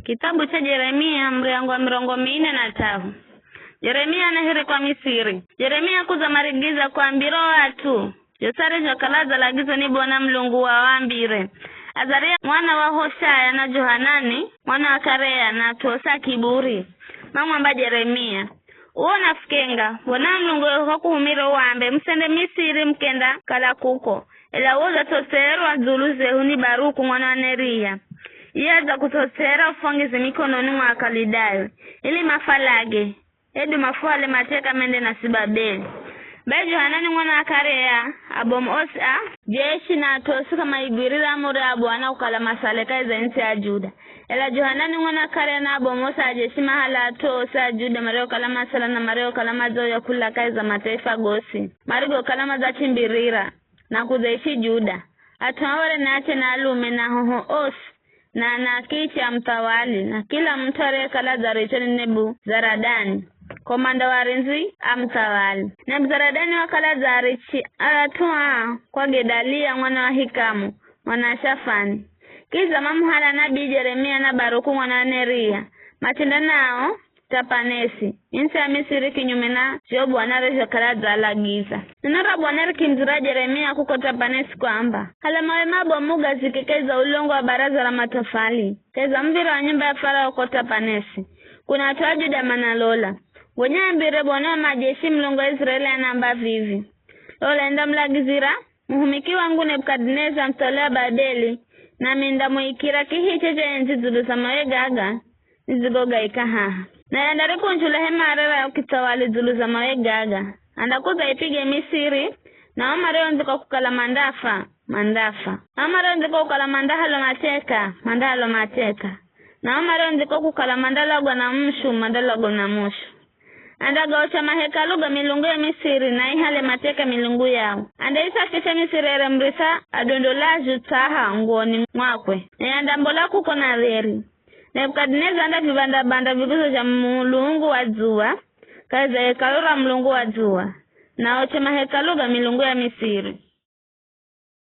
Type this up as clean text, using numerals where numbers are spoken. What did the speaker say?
Kitabu cha Yeremia mlango wa 43. Yeremia anahiri kwa Misiri. Yeremia kuza marigiza kwa mbiro watu. Yosare jokalaza lagizo ni Bwana Mlungu wa wambire. Azaria mwana wa Hoshaya na Johanani mwana wa Karea na Tosa kiburi. Mama Yeremia. Uona fikenga. Bwana Mlungu wa kuhumiro wambe. Msende Misiri mkenda kala kuko. Ela uza tosero wa zuluze huni Baruku mwana wa Neria. Yeza kutosera ufongizi mikononi mwa Kalidayo. Ili mafalage. Edu mafuale mateka mende na Sibabeli. Bai Johanani mwana wa Karea, Abomosa, jeshi na Tosi kama igwirira mura Bwana ukala masaleka za nchi ya Juda. Ela Johanani mwana wa Karea na Abomosa jeshi mahala Tosa Juda mareo kala masala na mareo kala mazo ya kula kai za mataifa gosi. Marigo kala maza chimbirira na kuzaishi Juda. Atuawale na ache na alume na hoho osi. Na kicha mtawali na kila mtare kala Zaretani Nebu Zaradani komanda warinzi amtawali. Nebuzaradani wakala Zarichi alatua kwa Gedalia mwana wa Hikamu mwana wa Shafani. Kiza mamuhala nabii Yeremia na Baruku mwana wa Neria matinda nao Tapanesi insi ya Misiri kinyume na sio Bwana shakala za giza. Nara Bwana kimzira Yeremia kuko Tapanesi kwamba halamawe mabo muga zikekeza ulongo wa baraza la matofali keza mvira wa nyumba ya Farao kwa Tapanesi. Kuna watu wa Juda manalola wenye mbire Bwana majeshi mlongo wa Israeli anamba vivi. Lola enda mlagizira muhumiki wangu Nebukadneza mtolea Babeli na minda muikira kihiche cha enzi zulu za mawe gaga nizigoga ikahaha. Na yandari kunjula hema arera ya ukitawali zulu za mawe gaga. Andakuza ipige Misiri na omareo nziko kukala mandafa. Omareo nziko kukala mandahalo mateka. Na omareo nziko kukala mandalago na mushu. Andagaocha mahekaluga milungu ya Misiri na ihale mateka milungu yao. Andaisa kisha Misiri eremrisa adondolaju taha nguoni mwakwe. Na andambola kuko na reri. Nebukadneza anda vibanda banda viguzo ja mulungu wa jua. Kaza hekalura mulungu wa jua. Na oche mahekaluga milungu ya Misiri.